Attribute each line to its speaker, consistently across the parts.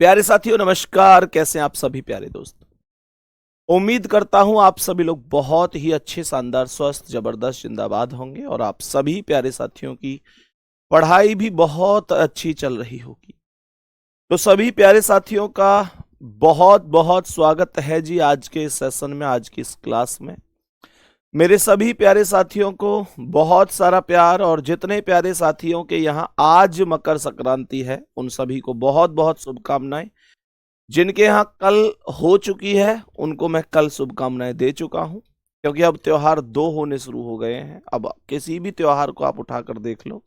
Speaker 1: प्यारे साथियों नमस्कार। कैसे हैं आप सभी प्यारे दोस्त। उम्मीद करता हूं आप सभी लोग बहुत ही अच्छे, शानदार, स्वस्थ, जबरदस्त, जिंदाबाद होंगे और आप सभी प्यारे साथियों की पढ़ाई भी बहुत अच्छी चल रही होगी। तो सभी प्यारे साथियों का बहुत बहुत स्वागत है जी आज के इस सेशन में, आज की इस क्लास में। मेरे सभी प्यारे साथियों को बहुत सारा प्यार, और जितने प्यारे साथियों के यहाँ आज मकर संक्रांति है उन सभी को बहुत बहुत शुभकामनाएं। जिनके यहाँ कल हो चुकी है उनको मैं कल शुभकामनाएं दे चुका हूं, क्योंकि अब त्योहार दो होने शुरू हो गए हैं। अब किसी भी त्योहार को आप उठाकर देख लो,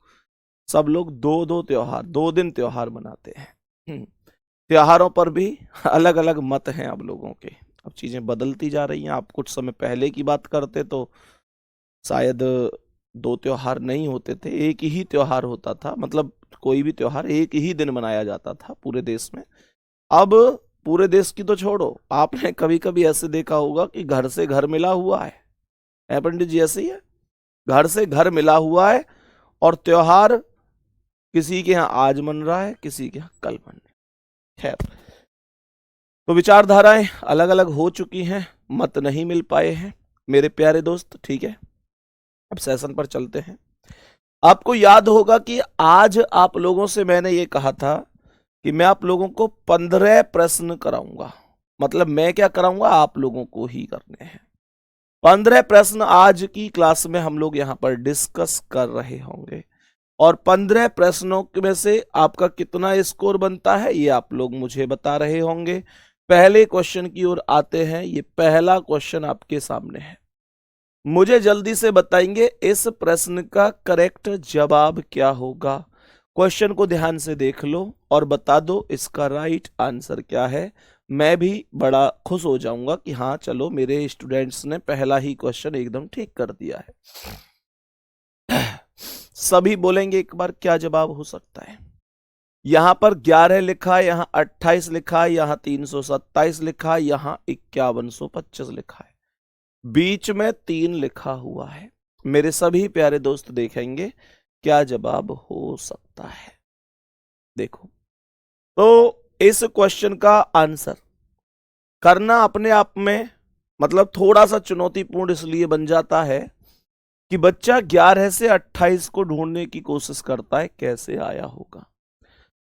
Speaker 1: सब लोग दो दो त्योहार, 2 दिन त्योहार मनाते हैं। त्योहारों पर भी अलग अलग मत हैं अब लोगों के। अब चीजें बदलती जा रही हैं। आप कुछ समय पहले की बात करते तो शायद 2 त्योहार नहीं होते थे, एक ही त्योहार होता था। मतलब कोई भी त्योहार एक ही दिन मनाया जाता था पूरे देश में। अब पूरे देश की तो छोड़ो, आपने कभी कभी ऐसे देखा होगा कि घर से घर मिला हुआ है पंडित जी, ऐसे ही है। घर से घर मिला हुआ है और त्योहार किसी के यहाँ आज मन रहा है, किसी के यहाँ कल मन रहा है। खैर, तो विचारधाराएं अलग अलग हो चुकी हैं, मत नहीं मिल पाए हैं मेरे प्यारे दोस्त। ठीक है, अब सेशन पर चलते हैं। आपको याद होगा कि आज आप लोगों से मैंने ये कहा था कि मैं आप लोगों को 15 प्रश्न कराऊंगा। मतलब मैं क्या कराऊंगा, आप लोगों को ही करने हैं। 15 प्रश्न आज की क्लास में हम लोग यहां पर डिस्कस कर रहे होंगे, और 15 प्रश्नों में से आपका कितना स्कोर बनता है ये आप लोग मुझे बता रहे होंगे। पहले क्वेश्चन की ओर आते हैं। ये पहला क्वेश्चन आपके सामने है। मुझे जल्दी से बताएंगे इस प्रश्न का करेक्ट जवाब क्या होगा। क्वेश्चन को ध्यान से देख लो और बता दो इसका राइट आंसर क्या है। मैं भी बड़ा खुश हो जाऊंगा कि हाँ चलो मेरे स्टूडेंट्स ने पहला ही क्वेश्चन एकदम ठीक कर दिया है। सभी बोलेंगे एक बार क्या जवाब हो सकता है। यहां पर 11 लिखा है, यहां 28 लिखा है, यहां 327 लिखा है, यहां 5125 लिखा है, बीच में 3 लिखा हुआ है। मेरे सभी प्यारे दोस्त देखेंगे क्या जवाब हो सकता है। देखो, तो इस क्वेश्चन का आंसर करना अपने आप में मतलब थोड़ा सा चुनौतीपूर्ण इसलिए बन जाता है कि बच्चा 11 से 28 को ढूंढने की कोशिश करता है, कैसे आया होगा।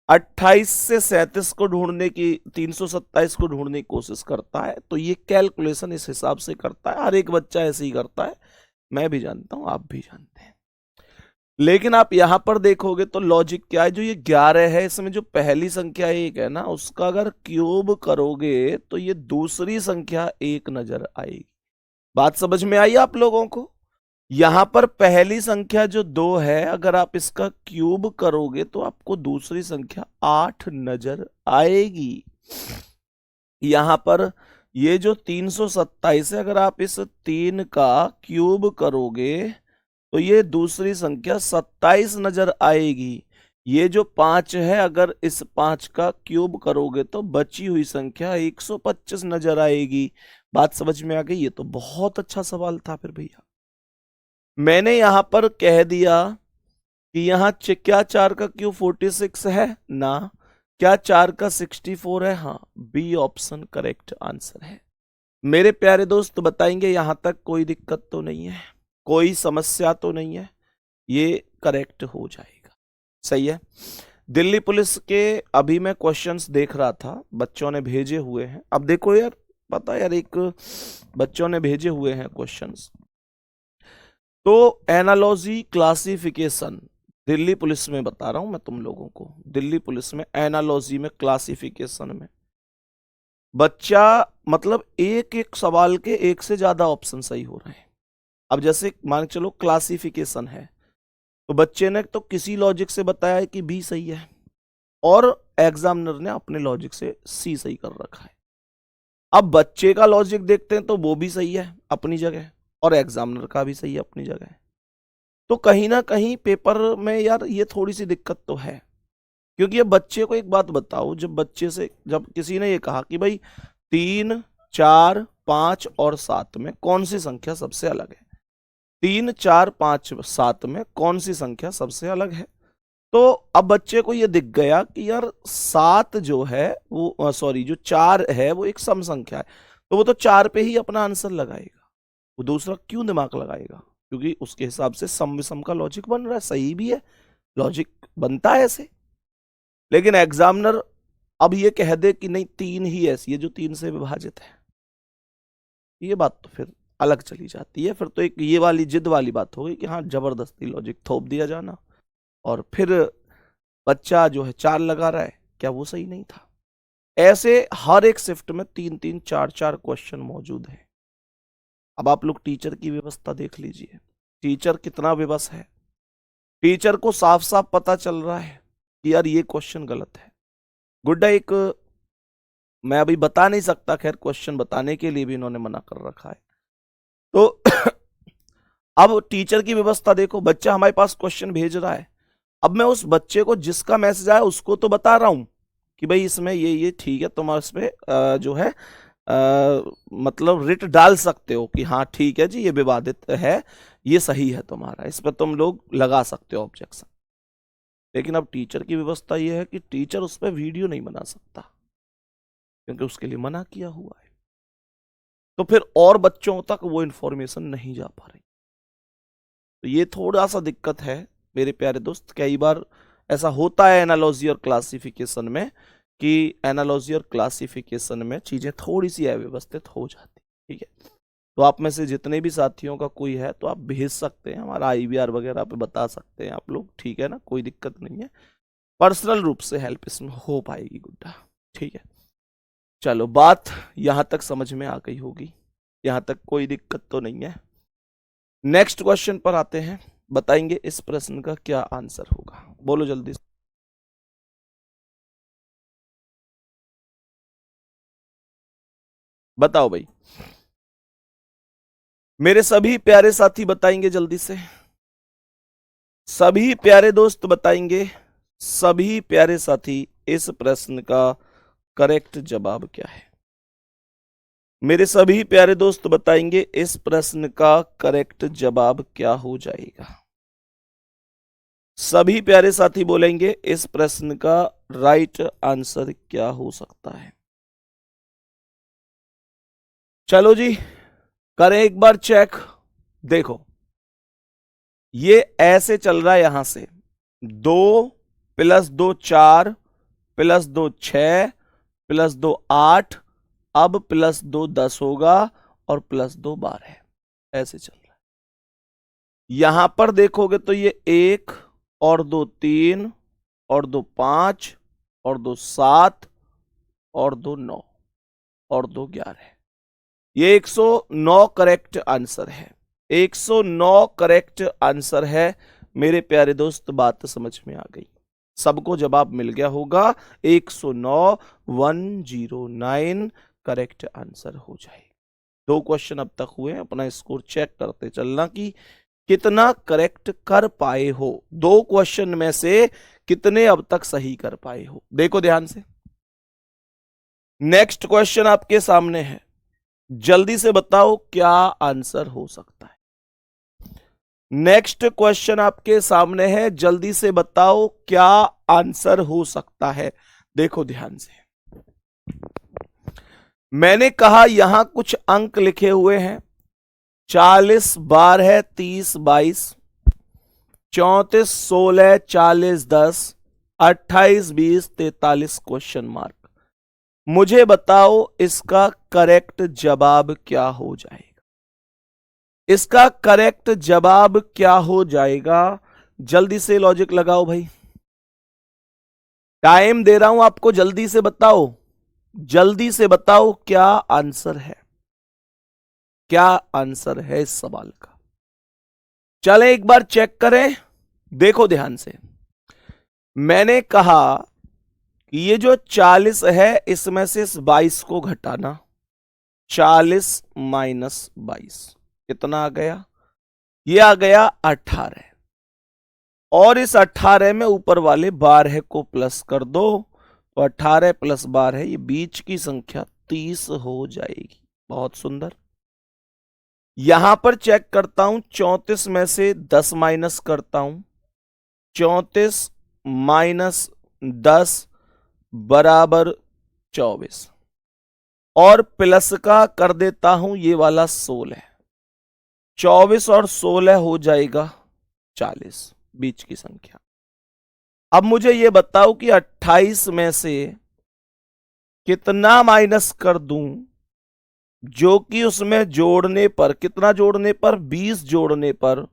Speaker 1: 28 से 37 को ढूंढने की, 327 को ढूंढने की कोशिश करता है, तो ये कैलकुलेशन इस हिसाब से करता है। हर एक बच्चा ऐसे ही करता है, मैं भी जानता हूं, आप भी जानते हैं। लेकिन आप यहां पर देखोगे तो लॉजिक क्या है। जो ये 11 है, इसमें जो पहली संख्या 1 है ना, उसका अगर क्यूब करोगे तो ये दूसरी संख्या 1 नजर आएगी। बात समझ में आई आप लोगों को। यहां पर पहली संख्या जो 2 है, अगर आप इसका क्यूब करोगे तो आपको दूसरी संख्या 8 नजर आएगी। यहां पर ये जो 327 है, अगर आप इस 3 का क्यूब करोगे तो ये दूसरी संख्या 27 नजर आएगी। ये जो 5 है, अगर इस 5 का क्यूब करोगे तो बची हुई संख्या 125 नजर आएगी। बात समझ में आ गई। ये तो बहुत अच्छा सवाल था फिर भैया। मैंने यहां पर कह दिया कि यहां क्या 4 का क्यूब 46 है ना, क्या 4 का 64 है। हाँ, बी ऑप्शन करेक्ट आंसर है। मेरे प्यारे दोस्त बताएंगे यहां तक कोई दिक्कत तो नहीं है, कोई समस्या तो नहीं है, ये करेक्ट हो जाएगा। सही है। दिल्ली पुलिस के अभी मैं क्वेश्चंस देख रहा था, बच्चों ने भेजे हुए हैं। अब देखो यार, पता यार, एक बच्चों ने भेजे हुए हैं क्वेश्चंस। तो एनालॉजी क्लासिफिकेशन दिल्ली पुलिस में बता रहा हूं मैं तुम लोगों को। दिल्ली पुलिस में एनालॉजी में, क्लासिफिकेशन में बच्चा मतलब एक एक सवाल के एक से ज्यादा ऑप्शन सही हो रहे हैं। अब जैसे मान के चलो क्लासिफिकेशन है, तो बच्चे ने तो किसी लॉजिक से बताया है कि बी सही है, और एग्जामिनर ने अपने लॉजिक से सी सही कर रखा है। अब बच्चे का लॉजिक देखते हैं तो वो भी सही है अपनी जगह, और एग्जामिनर का भी सही है अपनी जगह। तो कहीं ना कहीं पेपर में यार ये थोड़ी सी दिक्कत तो है। क्योंकि ये बच्चे को एक बात बताओ, जब किसी ने ये कहा कि भाई 3, 4, 5 और 7 में कौन सी संख्या सबसे अलग है, 3, 4, 5, 7 में कौन सी संख्या सबसे अलग है, तो अब बच्चे को ये दिख गया कि यार 7 जो है वो सॉरी जो 4 है वो एक सम संख्या है, तो वो तो 4 पे ही अपना आंसर लगाएगा, वो दूसरा क्यों दिमाग लगाएगा? क्योंकि उसके हिसाब से सम विषम का लॉजिक बन रहा है, सही भी है, लॉजिक बनता है ऐसे। लेकिन एग्जामिनर अब ये कह दे कि नहीं 3 ही ऐसी है जो 3 से विभाजित है, ये बात तो फिर अलग चली जाती है। फिर तो एक ये वाली जिद वाली बात हो गई कि हाँ जबरदस्ती लॉजिक थोप दिया जाना, और फिर बच्चा जो है 4 लगा रहा है, क्या वो सही नहीं था? ऐसे हर एक शिफ्ट में 3-3 4-4 क्वेश्चन मौजूद है। अब आप लोग टीचर की व्यवस्था देख लीजिए, टीचर कितना विवश है। टीचर को साफ साफ पता चल रहा है कि यार ये क्वेश्चन गलत है। गुड्डा एक मैं अभी बता नहीं सकता, खैर क्वेश्चन बताने के लिए भी इन्होंने मना कर रखा है। तो अब टीचर की व्यवस्था देखो, बच्चा हमारे पास क्वेश्चन भेज रहा है, अब मैं उस बच्चे को जिसका मैसेज आया उसको तो बता रहा हूं कि भाई इसमें ये ठीक है, तुम इस पे जो है मतलब रिट डाल सकते हो कि हाँ ठीक है जी ये विवादित है, ये सही है तुम्हारा, इस पर तुम लोग लगा सकते हो ऑब्जेक्शन। लेकिन अब टीचर की व्यवस्था ये है कि टीचर उस पर वीडियो नहीं बना सकता क्योंकि उसके लिए मना किया हुआ है, तो फिर और बच्चों तक वो इंफॉर्मेशन नहीं जा पा रही। तो ये थोड़ा सा दिक्कत है मेरे प्यारे दोस्त। कई बार ऐसा होता है एनालॉजी और क्लासिफिकेशन में कि एनालॉजी और क्लासिफिकेशन में चीजें थोड़ी सी अव्यवस्थित हो जाती, ठीक है। तो आप में से जितने भी साथियों का कोई है तो आप भेज सकते हैं, हमारा IVR वगैरह पे बता सकते हैं आप लोग, ठीक है ना, कोई दिक्कत नहीं है, पर्सनल रूप से हेल्प इसमें हो पाएगी गुड्डा, ठीक है। चलो बात यहां तक समझ में आ गई होगी, यहां तक कोई दिक्कत तो नहीं है। नेक्स्ट क्वेश्चन पर आते हैं, बताएंगे इस प्रश्न का क्या आंसर होगा, बोलो जल्दी से। बताओ भाई, मेरे सभी प्यारे साथी बताएंगे जल्दी से, सभी प्यारे दोस्त बताएंगे, सभी प्यारे साथी इस प्रश्न का करेक्ट जवाब क्या है? मेरे सभी प्यारे दोस्त बताएंगे इस प्रश्न का करेक्ट जवाब क्या हो जाएगा? सभी प्यारे साथी बोलेंगे इस प्रश्न का राइट आंसर क्या हो सकता है? चलो जी करें एक बार चेक। देखो ये ऐसे चल रहा है, यहां से 2 + 2 4 + 2 6 + 2 8, अब +2 10 होगा और +2 12, ऐसे चल रहा है। यहां पर देखोगे तो ये 1 और 2 3 और 2 5 और 2 7 और 2 9 और 2 11, ये 109 करेक्ट आंसर है, 109 करेक्ट आंसर है मेरे प्यारे दोस्त। बात समझ में आ गई, सबको जवाब मिल गया होगा, 109 109 करेक्ट आंसर हो जाएगा। 2 क्वेश्चन अब तक हुए, अपना स्कोर चेक करते चलना कि कितना करेक्ट कर पाए हो, 2 क्वेश्चन में से कितने अब तक सही कर पाए हो। देखो ध्यान से, नेक्स्ट क्वेश्चन आपके सामने है, जल्दी से बताओ क्या आंसर हो सकता है। नेक्स्ट क्वेश्चन आपके सामने है, जल्दी से बताओ क्या आंसर हो सकता है। देखो ध्यान से, मैंने कहा यहां कुछ अंक लिखे हुए हैं, 40 12 30 22, 34 16 40 10, 28 20 43 क्वेश्चन मार्क। मुझे बताओ इसका करेक्ट जवाब क्या हो जाएगा? इसका करेक्ट जवाब क्या हो जाएगा? जल्दी से लॉजिक लगाओ भाई, टाइम दे रहा हूं आपको, जल्दी से बताओ, जल्दी से बताओ क्या आंसर है, क्या आंसर है इस सवाल का। चले एक बार चेक करें, देखो ध्यान से, मैंने कहा कि ये जो 40 है इसमें से इस 22 को घटाना, 40 - 22 कितना आ गया? ये आ गया 18, और इस 18 में ऊपर वाले 12 को प्लस कर दो, तो 18 + 12 ये बीच की संख्या 30 हो जाएगी। बहुत सुंदर। यहां पर चेक करता हूं, 34 में से 10 माइनस करता हूं, 34 माइनस 10 बराबर 24 और प्लस का कर देता हूं ये वाला 16। 24 और 16 हो जाएगा 40, बीच की संख्या। अब मुझे ये बताओ कि 28 में से कितना माइनस कर दूं जो कि उसमें जोड़ने पर, कितना जोड़ने पर, 20 जोड़ने पर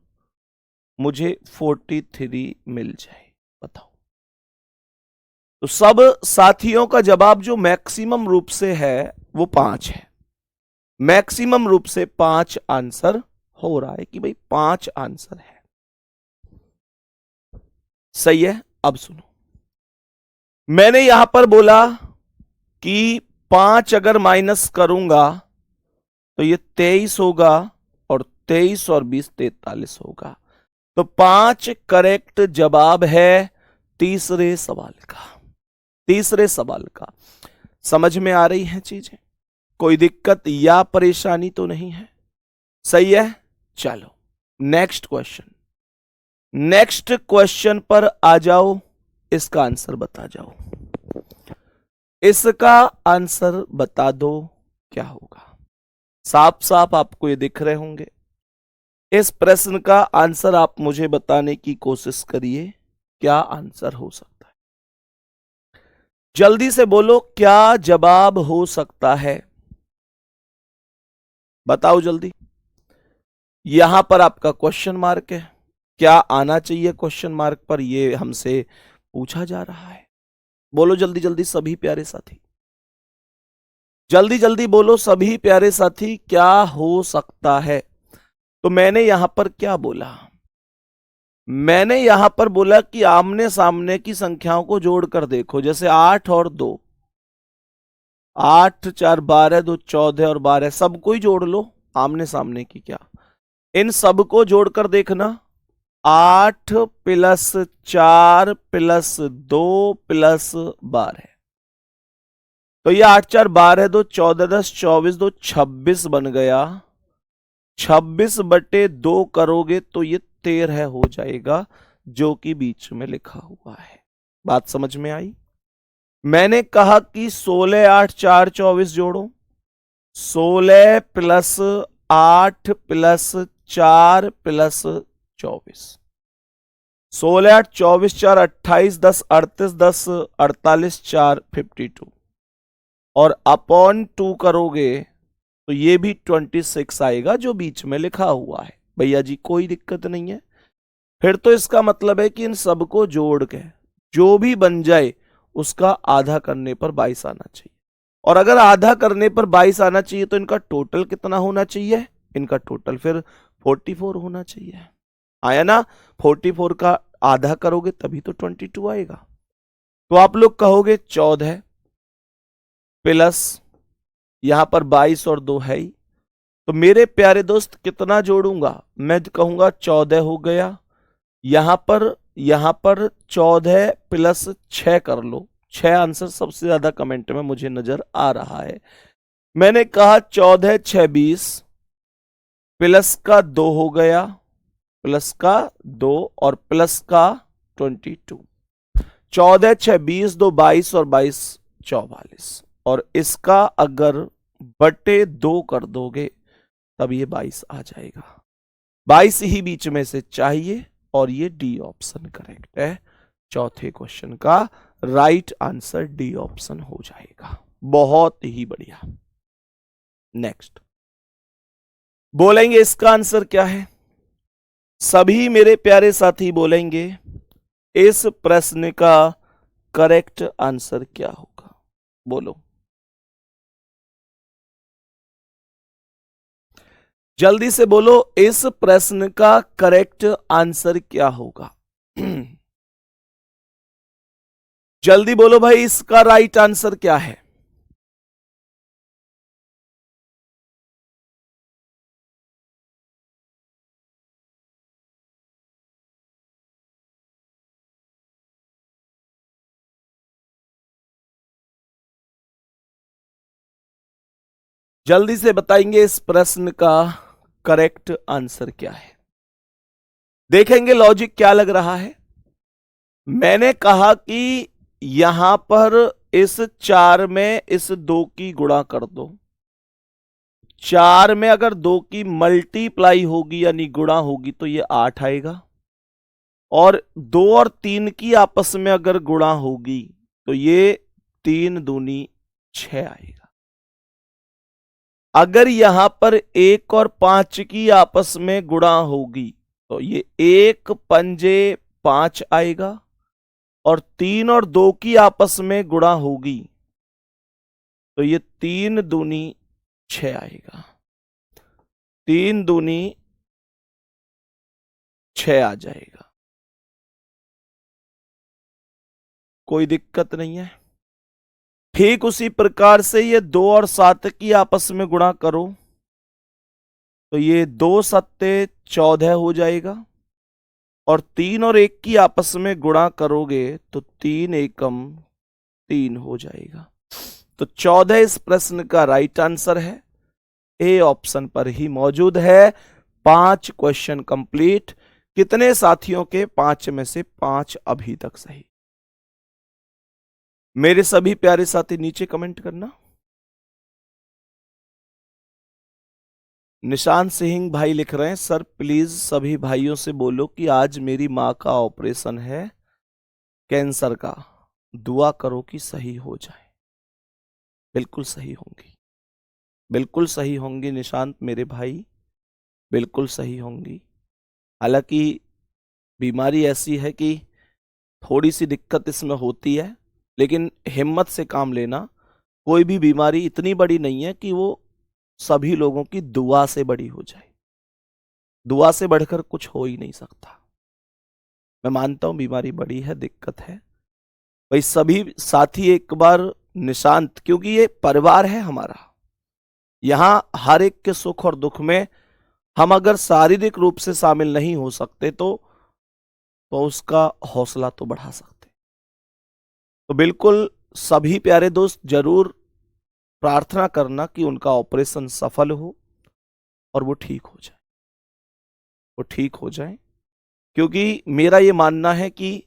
Speaker 1: मुझे 43 मिल जाए। बताओ। तो सब साथियों का जवाब जो मैक्सिमम रूप से है वो 5 है। मैक्सिमम रूप से 5 आंसर हो रहा है कि भाई 5 आंसर है। सही है। अब सुनो, मैंने यहां पर बोला कि 5 अगर माइनस करूंगा तो ये 23 होगा और 23 और 20 43 होगा। तो 5 करेक्ट जवाब है तीसरे सवाल का। तीसरे सवाल का समझ में आ रही है चीजें? कोई दिक्कत या परेशानी तो नहीं है? सही है। चलो नेक्स्ट क्वेश्चन। नेक्स्ट क्वेश्चन पर आ जाओ, इसका आंसर बता जाओ। इसका आंसर बता दो क्या होगा। साफ साफ आपको ये दिख रहे होंगे। इस प्रश्न का आंसर आप मुझे बताने की कोशिश करिए, क्या आंसर हो सकता है। जल्दी से बोलो, क्या जवाब हो सकता है? बताओ जल्दी। यहां पर आपका क्वेश्चन मार्क है। क्या आना चाहिए क्वेश्चन मार्क पर, यह हमसे पूछा जा रहा है। बोलो जल्दी जल्दी सभी प्यारे साथी, जल्दी जल्दी बोलो सभी प्यारे साथी, क्या हो सकता है। तो मैंने यहां पर क्या बोला? मैंने यहां पर बोला कि आमने सामने की संख्याओं को जोड़कर देखो। जैसे 8 और 2, 8 4 12, 2 14 और 12, सबको ही जोड़ लो आमने सामने की। क्या इन सबको जोड़कर देखना। 8 प्लस 4 प्लस 2 प्लस 12, तो ये 8 4 12, 2 14 10 24, 2 26 बन गया। 26 बटे 2 करोगे तो ये 13 हो जाएगा, जो कि बीच में लिखा हुआ है। बात समझ में आई? मैंने कहा कि 16 8 4 24 जोड़ो। 16 प्लस 8 प्लस 4 प्लस 24, 16 8 24 4 28 10 38 10 48 4 52 और अपॉन 2 करोगे तो ये भी 26 आएगा, जो बीच में लिखा हुआ है। भैया जी कोई दिक्कत नहीं है। फिर तो इसका मतलब है कि इन सबको जोड़ के जो भी बन जाए उसका आधा करने पर 22 आना चाहिए। और अगर आधा करने पर 22 आना चाहिए तो इनका टोटल कितना होना चाहिए? इनका टोटल फिर 44 होना चाहिए। आया ना? 44 का आधा करोगे तभी तो 22 आएगा। तो आप लोग कहोगे 14 प्लस यहां पर 22 और 2 है ही। तो मेरे प्यारे दोस्त कितना जोड़ूंगा? मैं कहूंगा 14 हो गया। यहां पर 14 प्लस 6 कर लो। 6 आंसर सबसे ज्यादा कमेंट में मुझे नजर आ रहा है। मैंने कहा 14 6 20 प्लस का 2 हो गया, प्लस का 2 और प्लस का 22। 14 6 20, 2 22 और 22 44, और इसका अगर बटे 2 कर दोगे तब ये 22 आ जाएगा। 22 ही बीच में से चाहिए और ये डी ऑप्शन करेक्ट है। चौथे क्वेश्चन का राइट आंसर डी ऑप्शन हो जाएगा। बहुत ही बढ़िया। नेक्स्ट बोलेंगे इसका आंसर क्या है? सभी मेरे प्यारे साथी बोलेंगे इस प्रश्न का करेक्ट आंसर क्या होगा। बोलो जल्दी से बोलो, इस प्रश्न का करेक्ट आंसर क्या होगा। जल्दी बोलो भाई, इसका राइट आंसर क्या है? जल्दी से बताएंगे इस प्रश्न का करेक्ट आंसर क्या है। देखेंगे लॉजिक क्या लग रहा है। मैंने कहा कि यहां पर इस 4 में इस 2 की गुणा कर दो। 4 में अगर 2 की मल्टीप्लाई होगी यानी गुणा होगी तो ये 8 आएगा, और 2 और 3 की आपस में अगर गुणा होगी तो ये 3 दूनी 6 आएगा। अगर यहां पर 1 और 5 की आपस में गुणा होगी तो ये 1 पंजे 5 आएगा, और 3 और 2 की आपस में गुणा होगी तो ये 3 दूनी 6 आएगा। 3 दूनी 6 आ जाएगा। कोई दिक्कत नहीं है। ठीक उसी प्रकार से ये 2 और 7 की आपस में गुणा करो तो ये 2 सत्ते 14 हो जाएगा, और 3 और 1 की आपस में गुणा करोगे तो 3 एकम 3 हो जाएगा। तो 14 इस प्रश्न का राइट आंसर है, ए ऑप्शन पर ही मौजूद है। 5 क्वेश्चन कंप्लीट। कितने साथियों के 5 में से 5 अभी तक सही? मेरे सभी प्यारे साथी नीचे कमेंट करना। निशांत सिंह भाई लिख रहे हैं, सर प्लीज सभी भाइयों से बोलो कि आज मेरी मां का ऑपरेशन है कैंसर का, दुआ करो कि सही हो जाए। बिल्कुल सही होंगी, बिल्कुल सही होंगी निशांत मेरे भाई, बिल्कुल सही होंगी। हालांकि बीमारी ऐसी है कि थोड़ी सी दिक्कत इसमें होती है, लेकिन हिम्मत से काम लेना। कोई भी बीमारी इतनी बड़ी नहीं है कि वो सभी लोगों की दुआ से बड़ी हो जाए। दुआ से बढ़कर कुछ हो ही नहीं सकता। मैं मानता हूं बीमारी बड़ी है, दिक्कत है भाई। सभी साथी एक बार निशांत, क्योंकि ये परिवार है हमारा, यहां हर एक के सुख और दुख में हम अगर शारीरिक रूप से शामिल नहीं हो सकते तो उसका हौसला तो बढ़ा सकते। तो बिल्कुल सभी प्यारे दोस्त जरूर प्रार्थना करना कि उनका ऑपरेशन सफल हो और वो ठीक हो जाए, वो ठीक हो जाए। क्योंकि मेरा ये मानना है कि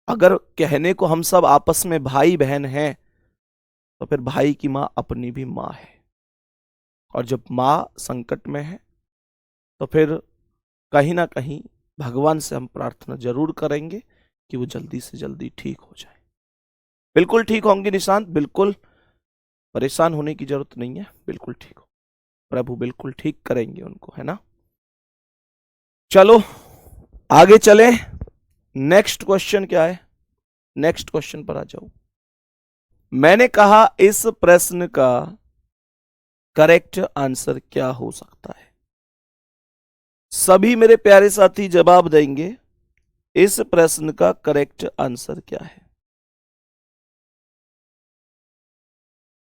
Speaker 1: अगर कहने को हम सब आपस में भाई बहन हैं तो फिर भाई की मां अपनी भी मां है, और जब मां संकट में है तो फिर कहीं ना कहीं भगवान से हम प्रार्थना जरूर करेंगे कि वो जल्दी से जल्दी ठीक हो जाए। बिल्कुल ठीक होंगे निशांत, बिल्कुल परेशान होने की जरूरत नहीं है, बिल्कुल ठीक हो, प्रभु बिल्कुल ठीक करेंगे उनको, है ना। चलो आगे चले। नेक्स्ट क्वेश्चन क्या है? नेक्स्ट क्वेश्चन पर आ जाओ। मैंने कहा इस प्रश्न का करेक्ट आंसर क्या हो सकता है? सभी मेरे प्यारे साथी जवाब देंगे, इस प्रश्न का करेक्ट आंसर क्या है?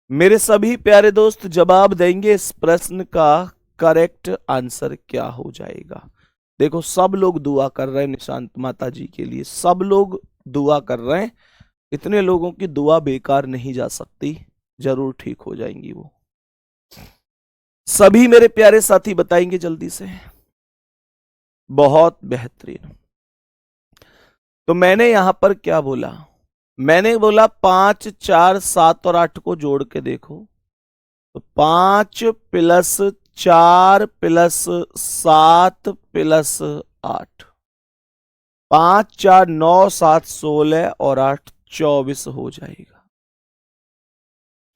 Speaker 1: मेरे सभी प्यारे दोस्त जवाब देंगे, इस प्रश्न का करेक्ट आंसर क्या हो जाएगा? देखो सब लोग दुआ कर रहे हैं निशांत माता जी के लिए, सब लोग दुआ कर रहे हैं। इतने लोगों की दुआ बेकार नहीं जा सकती, जरूर ठीक हो जाएंगी वो। सभी मेरे प्यारे साथी बताएंगे जल्दी से। बहुत बेहतरीन। तो मैंने यहां पर क्या बोला? मैंने बोला 5, 4, 7 और 8 को जोड़ के देखो तो 5 प्लस 4 प्लस 7 प्लस 8, 5, 4, 9, 7, 16 और 8 24 हो जाएगा।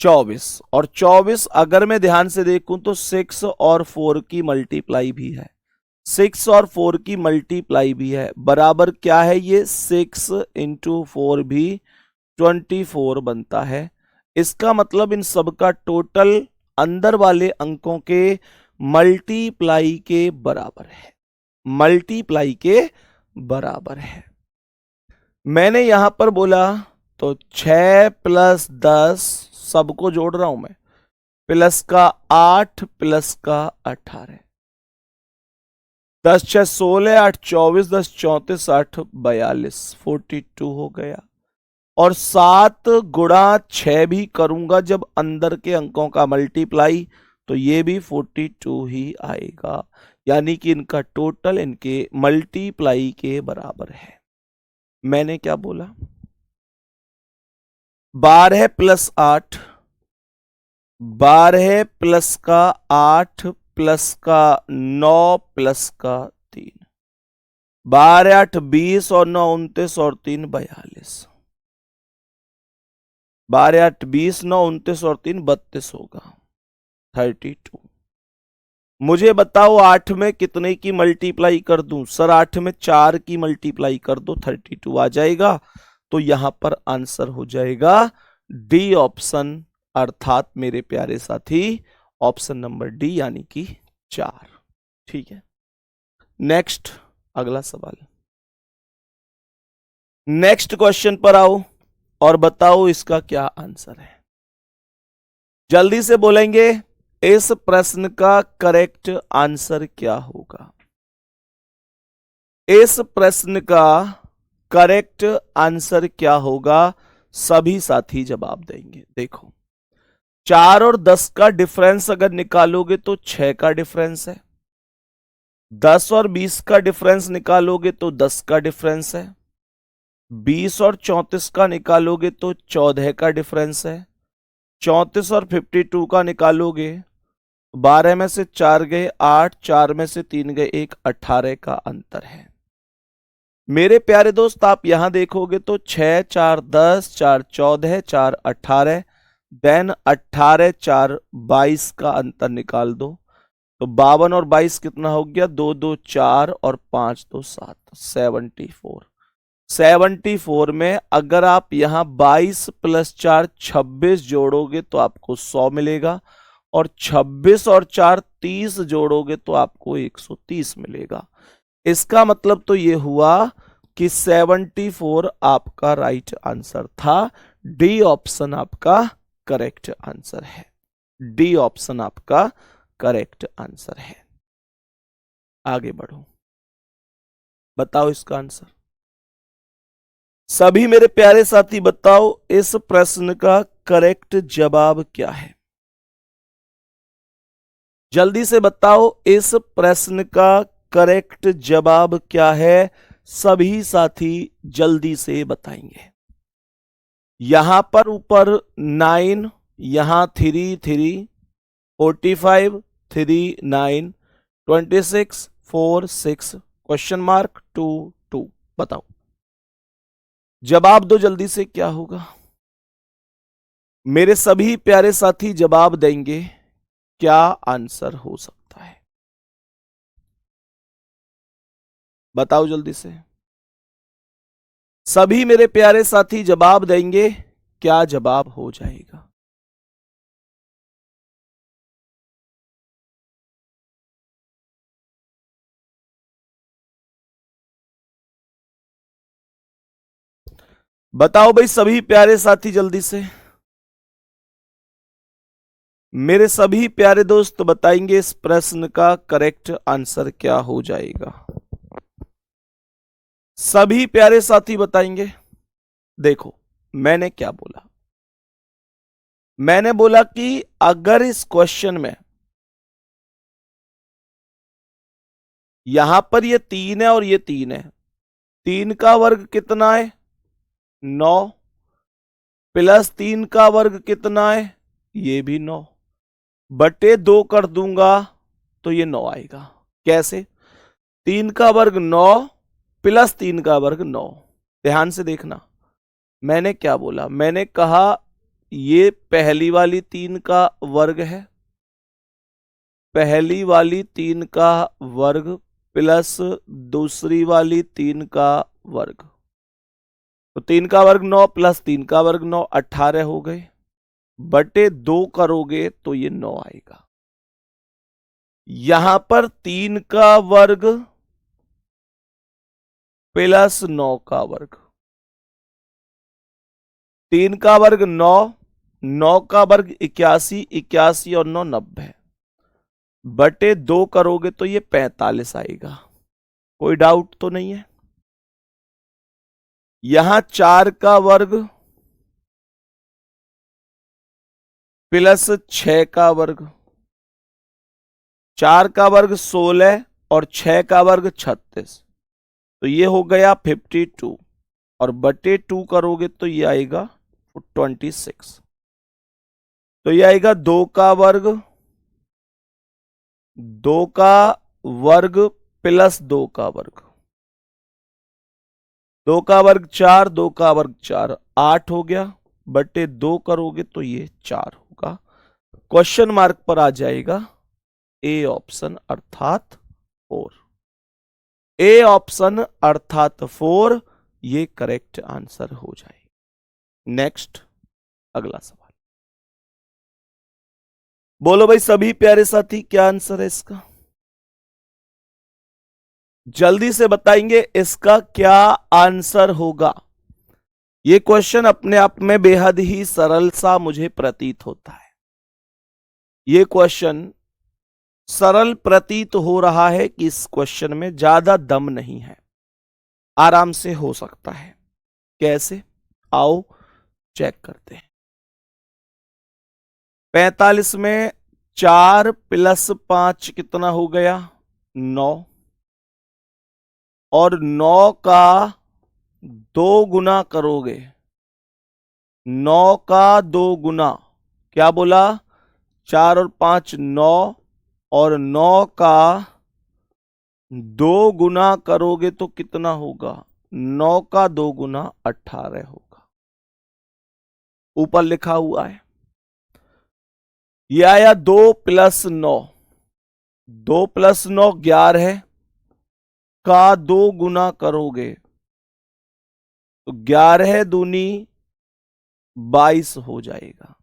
Speaker 1: 24 और 24 अगर मैं ध्यान से देखूं तो 6 और 4 की मल्टीप्लाई भी है, 6 और 4 की मल्टीप्लाई भी है। बराबर क्या है ये? 6 इंटू 4 भी 24 बनता है। इसका मतलब इन सबका टोटल अंदर वाले अंकों के मल्टीप्लाई के बराबर है, मल्टीप्लाई के बराबर है। मैंने यहां पर बोला तो 6 प्लस 10 सबको जोड़ रहा हूं मैं, प्लस का 8 प्लस का 18, 10 6 16, 8 24, 10 34, 8 42, 42 हो गया। और 7 गुणा 6 भी करूंगा जब अंदर के अंकों का मल्टीप्लाई, तो ये भी 42 ही आएगा। यानी कि इनका टोटल इनके मल्टीप्लाई के बराबर है। मैंने क्या बोला? 12 प्लस 8, 12 प्लस का 8 प्लस का 9 प्लस का 3, 12 8 20 और 9 29 और 3 42, 12 8 20 9 29 और 3 32 होगा 32। मुझे बताओ 8 में कितने की मल्टीप्लाई कर दूं? सर 8 में 4 की मल्टीप्लाई कर दो 32 आ जाएगा। तो यहां पर आंसर हो जाएगा डी ऑप्शन, अर्थात मेरे प्यारे साथी ऑप्शन नंबर डी यानी कि 4। ठीक है, नेक्स्ट अगला सवाल। नेक्स्ट क्वेश्चन पर आओ और बताओ इसका क्या आंसर है। जल्दी से बोलेंगे इस प्रश्न का करेक्ट आंसर क्या होगा? इस प्रश्न का करेक्ट आंसर क्या होगा? सभी साथी जवाब देंगे। देखो 4 और 10 का डिफरेंस अगर निकालोगे तो 6 का डिफरेंस है, 10 और 20 का डिफरेंस निकालोगे तो 10 का डिफरेंस है, 20 और 34 का निकालोगे तो 14 का डिफरेंस है, 34 और 52 का निकालोगे 12 में से 4 गए 8, 4 में से 3 गए 1, 18 का अंतर है। मेरे प्यारे दोस्त आप यहां देखोगे तो 6 4 10, 4 14, 4 18, देन 18 4 22 का अंतर निकाल दो तो 52 और 22 कितना हो गया? 2 2 4 और 5 2 7, 74। 74 में अगर आप यहां 22 प्लस 4 26 जोड़ोगे तो आपको 100 मिलेगा, और 26 और 4 30 जोड़ोगे तो आपको 130 मिलेगा। इसका मतलब तो ये हुआ कि 74 आपका राइट आंसर था। डी ऑप्शन आपका करेक्ट आंसर है। डी ऑप्शन आपका करेक्ट आंसर है। आगे बढ़ो, बताओ इसका आंसर। सभी मेरे प्यारे साथी बताओ इस प्रश्न का करेक्ट जवाब क्या है? जल्दी से बताओ इस प्रश्न का करेक्ट जवाब क्या है? सभी साथी जल्दी से बताएंगे। यहां पर ऊपर 9, यहां 3 3, 45 3 9, 26 4 6, क्वेश्चन मार्क 2 2। बताओ जवाब दो जल्दी से, क्या होगा? मेरे सभी प्यारे साथी जवाब देंगे, क्या आंसर हो सकता है? बताओ जल्दी से। सभी मेरे प्यारे साथी जवाब देंगे, क्या जवाब हो जाएगा? बताओ भाई सभी प्यारे साथी जल्दी से। मेरे सभी प्यारे दोस्त बताएंगे इस प्रश्न का करेक्ट आंसर क्या हो जाएगा। सभी प्यारे साथी बताएंगे। देखो मैंने क्या बोला, मैंने बोला कि अगर इस क्वेश्चन में यहां पर ये 3 है और ये 3 है, 3 का वर्ग कितना है? 9, प्लस 3 का वर्ग कितना है? ये भी 9, बटे 2 कर दूंगा तो ये 9 आएगा। कैसे? 3 का वर्ग 9 प्लस 3 का वर्ग 9। ध्यान से देखना, मैंने क्या बोला? मैंने कहा ये पहली वाली 3 का वर्ग है, पहली वाली 3 का वर्ग प्लस दूसरी वाली 3 का वर्ग, तो 3 का वर्ग 9 प्लस 3 का वर्ग 9, 18 हो गए, बटे 2 करोगे तो ये 9 आएगा। यहां पर 3 का वर्ग प्लस 9 का वर्ग, 3 का वर्ग 9, 9 का वर्ग 81, 81 और 9 90, बटे 2 करोगे तो ये 45 आएगा। कोई डाउट तो नहीं है? यहां 4 का वर्ग प्लस 6 का वर्ग, 4 का वर्ग 16 और 6 का वर्ग 36, तो ये हो गया 52। और बटे 2 करोगे तो ये आएगा 26। तो ये आएगा 2 का वर्ग, 2 का वर्ग प्लस 2 का वर्ग, 2 का वर्ग 4, 2 का वर्ग 4, 8 हो गया, बटे 2 करोगे तो ये 4 होगा। क्वेश्चन मार्क पर आ जाएगा ए ऑप्शन अर्थात 4। ए ऑप्शन अर्थात 4 ये करेक्ट आंसर हो जाएगा। नेक्स्ट अगला सवाल, बोलो भाई सभी प्यारे साथी, क्या आंसर है इसका? जल्दी से बताएंगे इसका क्या आंसर होगा। ये क्वेश्चन अपने आप में बेहद ही सरल सा मुझे प्रतीत होता है। ये क्वेश्चन सरल प्रतीत हो रहा है कि इस क्वेश्चन में ज्यादा दम नहीं है, आराम से हो सकता है। कैसे, आओ चेक करते हैं। 45 में 4 प्लस 5 कितना हो गया? 9। और 9 का 2 गुना करोगे, 9 का 2 गुना, क्या बोला? 4 और 5 9, और 9 का 2 गुना करोगे तो कितना होगा? 9 का 2 गुना 18 होगा। ऊपर लिखा हुआ है। यह आया 2 प्लस 9, 2 प्लस 9 11 का 2 गुना करोगे तो 11 दूनी 22 हो जाएगा।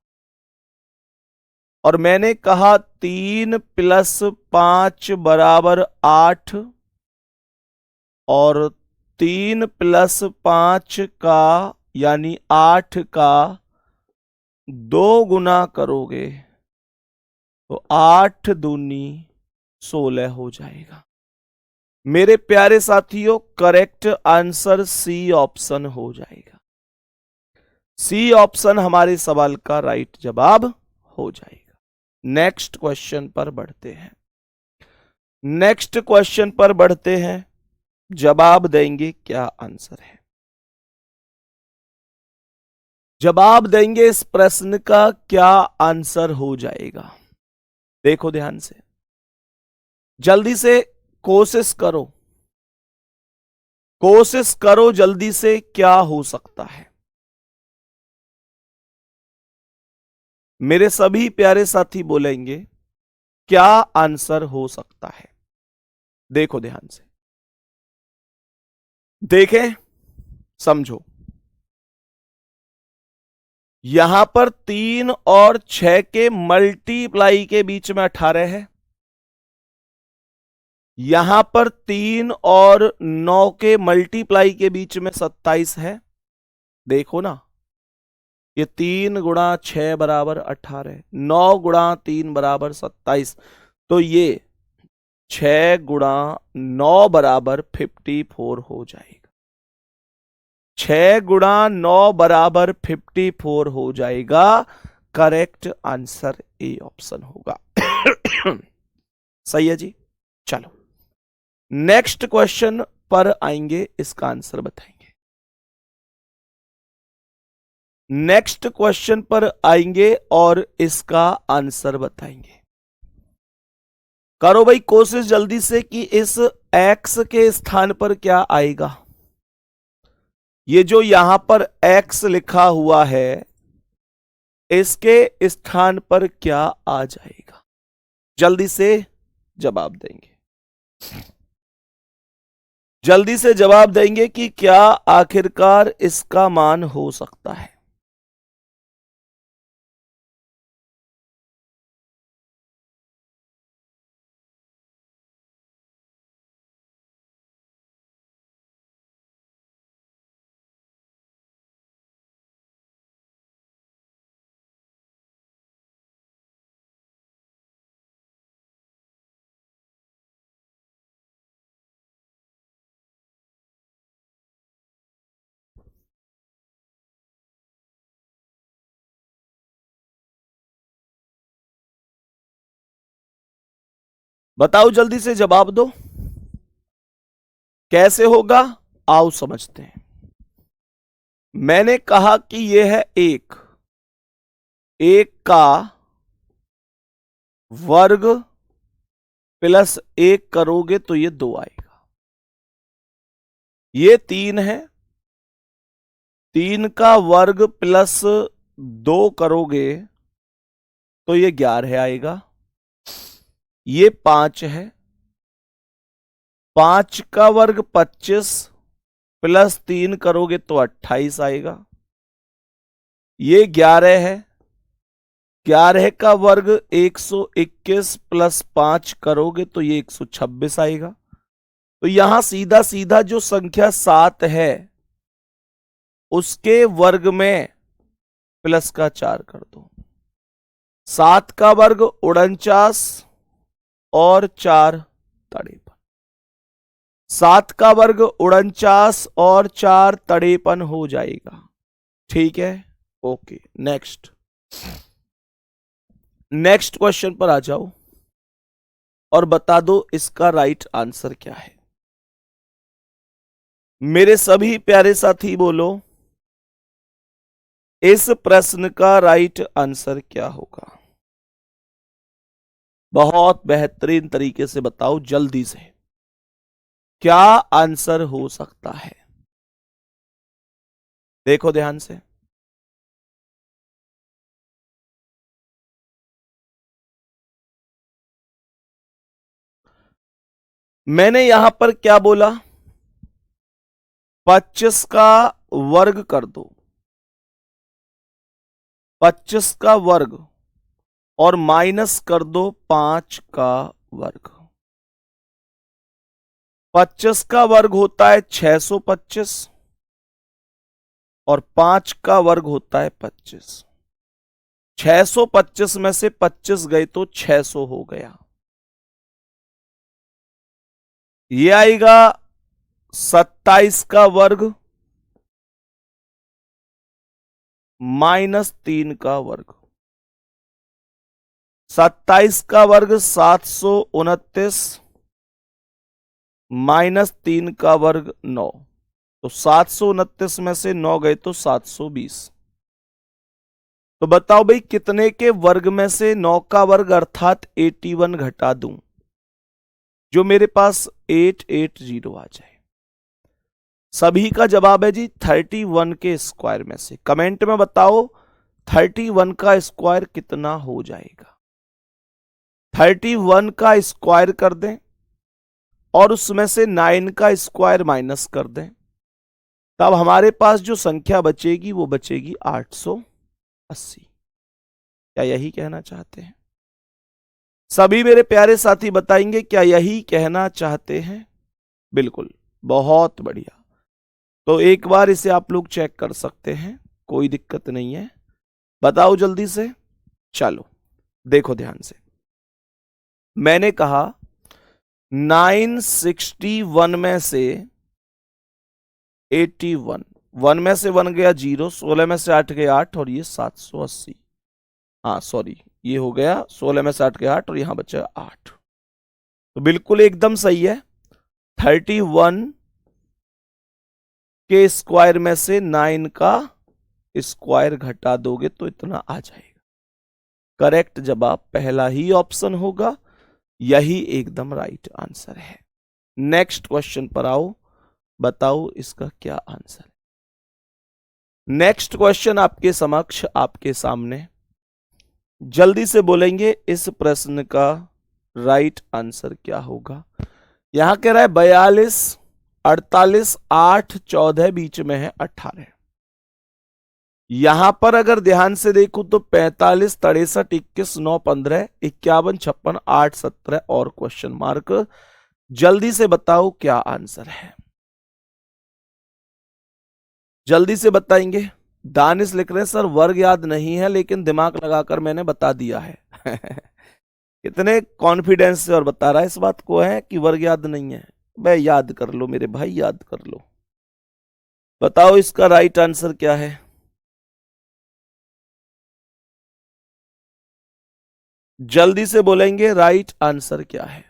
Speaker 1: और मैंने कहा 3 प्लस 5 बराबर 8, और 3 प्लस 5 का यानी 8 का 2 गुना करोगे तो 8 दूनी 16 हो जाएगा। मेरे प्यारे साथियों, करेक्ट आंसर सी ऑप्शन हो जाएगा। सी ऑप्शन हमारे सवाल का राइट जवाब हो जाएगा। नेक्स्ट क्वेश्चन पर बढ़ते हैं। नेक्स्ट क्वेश्चन पर बढ़ते हैं, जवाब देंगे क्या आंसर है। जवाब देंगे इस प्रश्न का क्या आंसर हो जाएगा। देखो ध्यान से, जल्दी से कोशिश करो, कोशिश करो जल्दी से, क्या हो सकता है। मेरे सभी प्यारे साथी बोलेंगे क्या आंसर हो सकता है। देखो ध्यान से, देखें, समझो। यहां पर 3 और 6 के मल्टीप्लाई के बीच में 18 है। यहां पर 3 और 9 के मल्टीप्लाई के बीच में 27 है। देखो ना, ये 3 गुणा 6 बराबर 18, 9 गुणा 3 बराबर 27, तो ये 6 गुणा 9 बराबर 54 हो जाएगा। 6 गुणा 9 बराबर 54 हो जाएगा। करेक्ट आंसर ए ऑप्शन होगा। सही है जी। चलो नेक्स्ट क्वेश्चन पर आएंगे, इसका आंसर बताएंगे। नेक्स्ट क्वेश्चन पर आएंगे और इसका आंसर बताएंगे। करो भाई कोशिश जल्दी से कि इस x के स्थान पर क्या आएगा। ये जो यहां पर x लिखा हुआ है, इसके स्थान पर क्या आ जाएगा। जल्दी से जवाब देंगे, जल्दी से जवाब देंगे कि क्या आखिरकार इसका मान हो सकता है। बताओ जल्दी से जवाब दो, कैसे होगा, आओ समझते हैं। मैंने कहा कि ये है एक, एक का वर्ग प्लस एक करोगे तो ये दो आएगा। ये तीन है, तीन का वर्ग प्लस दो करोगे तो ये 11 आएगा। ये 5 है, 5 का वर्ग 25 प्लस 3 करोगे तो 28 आएगा। ये 11 है, 11 का वर्ग 121 प्लस 5 करोगे तो ये 126 आएगा। तो यहां सीधा सीधा जो संख्या 7 है उसके वर्ग में प्लस का 4 कर दो। 7 का वर्ग 49 और 4 53। 7 का वर्ग 49 और 4 53 हो जाएगा। ठीक है, ओके। नेक्स्ट क्वेश्चन पर आ जाओ और बता दो इसका राइट आंसर क्या है। मेरे सभी प्यारे साथी बोलो, इस प्रश्न का राइट आंसर क्या होगा? बहुत बेहतरीन तरीके से बताओ जल्दी से, क्या आंसर हो सकता है? देखो ध्यान से। मैंने यहां पर क्या बोला? 25 का वर्ग कर दो, 25 का वर्ग और माइनस कर दो 5 का वर्ग। 25 का वर्ग होता है 625 और 5 का वर्ग होता है 25। 625 में से 25 गए तो 600 हो गया। ये आएगा 27 का वर्ग -3 का वर्ग। 27 का वर्ग 729 -3 का वर्ग 9। तो 729 में से 9 गए तो 720। तो बताओ भाई कितने के वर्ग में से 9 का वर्ग अर्थात 81 घटा दूं जो मेरे पास 880 आ जाए? सभी का जवाब है जी 31 के स्क्वायर में से। कमेंट में बताओ 31 का स्क्वायर कितना हो जाएगा? 31 का स्क्वायर कर दें और उसमें से 9 का स्क्वायर माइनस कर दें, तब हमारे पास जो संख्या बचेगी वो बचेगी 880। क्या यही कहना चाहते हैं? सभी मेरे प्यारे साथी बताएंगे क्या यही कहना चाहते हैं? बिल्कुल, बहुत बढ़िया। तो एक बार इसे आप लोग चेक कर सकते हैं, कोई दिक्कत नहीं है। बताओ जल्दी से। चलो देखो ध्यान से। मैंने कहा 961 में से 81, 1 में से 1 गया 0, 16 में से 8 गया 8 और ये 780। हाँ सॉरी, ये हो गया 16 में से 8 गया 8 और यहां बचा 8। तो बिल्कुल एकदम सही है। 31 के स्क्वायर में से 9 का स्क्वायर घटा दोगे तो इतना आ जाएगा। करेक्ट जवाब पहला ही ऑप्शन होगा, यही एकदम राइट आंसर है। नेक्स्ट क्वेश्चन पर आओ, बताओ इसका क्या आंसर है। नेक्स्ट क्वेश्चन आपके समक्ष, आपके सामने। जल्दी से बोलेंगे इस प्रश्न का राइट आंसर क्या होगा। यहां कह रहा है 42, 48, 8, 14 बीच में है 18। यहां पर अगर ध्यान से देखूं तो 45, 63, 21, 9, 15, 51, 56, 8, 17 और क्वेश्चन मार्क। जल्दी से बताओ क्या आंसर है? जल्दी से बताएंगे। दानिश लिख रहे हैं सर वर्ग याद नहीं है लेकिन दिमाग लगाकर मैंने बता दिया है। कितने कॉन्फिडेंस से और बता रहा है इस बात को है कि वर्ग याद नहीं है। भाई याद कर लो मेरे भाई, याद कर लो। बताओ इसका राइट आंसर क्या है? जल्दी से बोलेंगे राइट आंसर क्या है?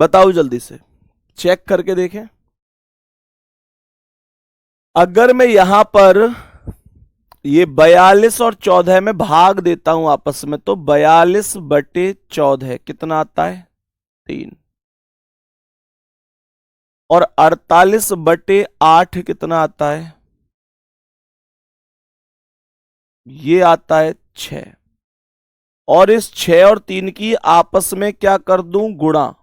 Speaker 1: बताओ जल्दी से, चेक करके देखें। अगर मैं यहां पर ये 42 और 14 में भाग देता हूं आपस में, तो 42/14 कितना आता है? 3। और 48/8 कितना आता है? ये आता है 6। और इस 6 और 3 की आपस में क्या कर दूं? गुणा।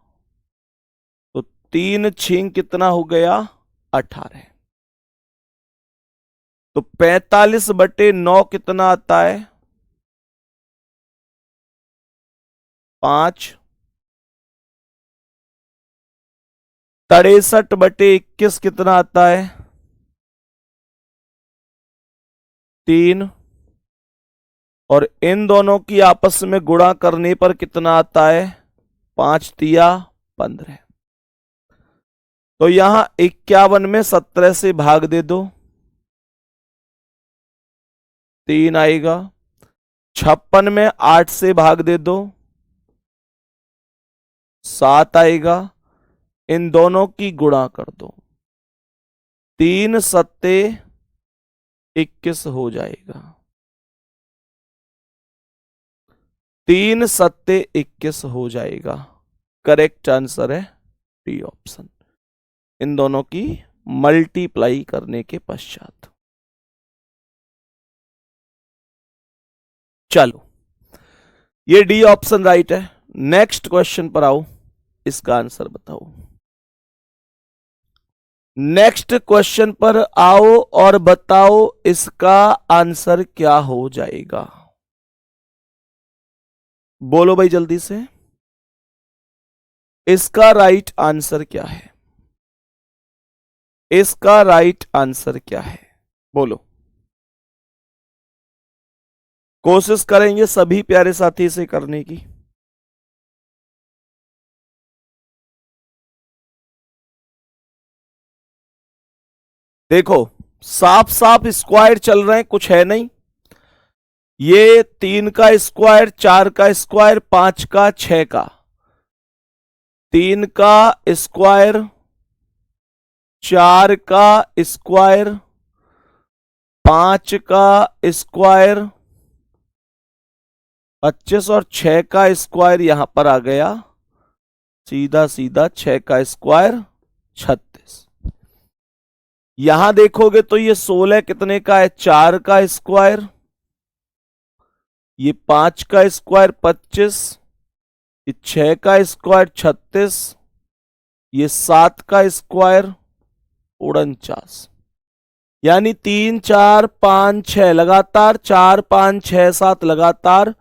Speaker 1: तो 3 6 कितना हो गया? 18। तो 45/9 कितना आता है? 5। 63/21 कितना आता है? 3। और इन दोनों की आपस में गुणा करने पर कितना आता है? 5 तिया 15। तो यहां 51 में 17 से भाग दे दो, 3 आएगा। 56 में 8 से भाग दे दो, 7 आएगा। इन दोनों की गुणा कर दो, 3 सत्ते 21 हो जाएगा। 3 सत्ते 21 हो जाएगा। करेक्ट आंसर है डी ऑप्शन। इन दोनों की मल्टीप्लाई करने के पश्चात। चलो, ये डी ऑप्शन राइट है। नेक्स्ट क्वेश्चन पर आओ, इसका आंसर बताओ। नेक्स्ट क्वेश्चन पर आओ और बताओ इसका आंसर क्या हो जाएगा। बोलो भाई जल्दी से, इसका राइट आंसर क्या है? इसका राइट आंसर क्या है? बोलो। कोशिश करेंगे सभी प्यारे साथी से करने की। देखो, साफ साफ स्क्वायर चल रहे हैं, कुछ है नहीं। ये 3 का स्क्वायर, 4 का स्क्वायर, 5 का, 6 का। 3 का स्क्वायर, 4 का स्क्वायर, 5 का स्क्वायर, 25 और 6 का स्क्वायर यहां पर आ गया। सीधा सीधा 6 का स्क्वायर 36। यहां देखोगे तो ये 16 कितने का है? 4 का स्क्वायर। ये 5 का स्क्वायर 25, ये 6 का स्क्वायर 36, ये 7 का स्क्वायर 49। यानी 3 4 5 6 लगातार, 4 5 6 7 लगातार।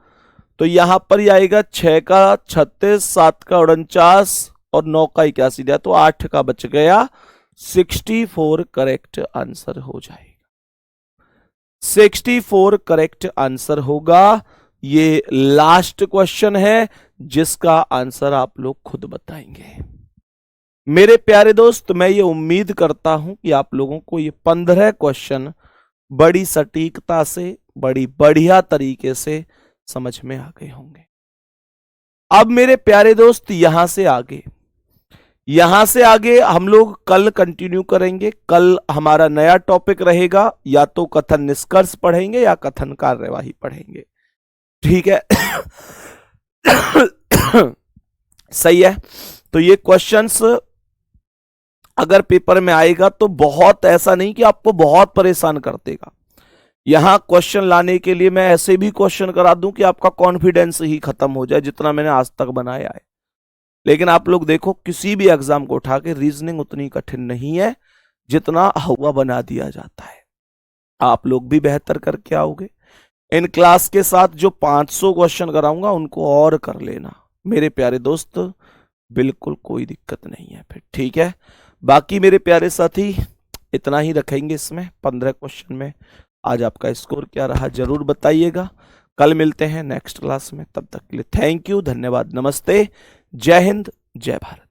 Speaker 1: तो यहां पर ही आएगा 6 का 36, 7 का 49 और 9 का 81 दिया, तो 8 का बच गया। 64 करेक्ट आंसर हो जाएगा। 64 करेक्ट आंसर होगा। ये लास्ट क्वेश्चन है जिसका आंसर आप लोग खुद बताएंगे। मेरे प्यारे दोस्त, मैं ये उम्मीद करता हूं कि आप लोगों को ये 15 क्वेश्चन बड़ी सटीकता से, बड़ी बढ़िया तरीके से समझ में आ गए होंगे। अब मेरे प्यारे दोस्त, यहां से आगे हम लोग कल कंटिन्यू करेंगे। कल हमारा नया टॉपिक रहेगा, या तो कथन निष्कर्ष पढ़ेंगे या कथन कार्यवाही पढ़ेंगे। ठीक है? सही है। तो ये क्वेश्चंस अगर पेपर में आएगा तो बहुत, ऐसा नहीं कि आपको बहुत परेशान कर देगा। यहां क्वेश्चन लाने के लिए मैं ऐसे भी क्वेश्चन करा दूं कि आपका कॉन्फिडेंस ही खत्म हो जाए, जितना मैंने आज तक बनाया है। लेकिन आप लोग देखो, किसी भी एग्जाम को उठा के रीजनिंग उतनी कठिन नहीं है जितना हुआ बना दिया जाता है। आप लोग भी बेहतर करके आओगे। इन क्लास के साथ जो 500 क्वेश्चन कराऊंगा उनको और कर लेना मेरे प्यारे दोस्त, बिल्कुल कोई दिक्कत नहीं है फिर। ठीक है? बाकी मेरे प्यारे साथी, इतना ही रखेंगे इसमें 15 क्वेश्चन में। आज आपका स्कोर क्या रहा जरूर बताइएगा। कल मिलते हैं नेक्स्ट क्लास में। तब तक के लिए थैंक यू, धन्यवाद, नमस्ते, जय हिंद, जय भारत।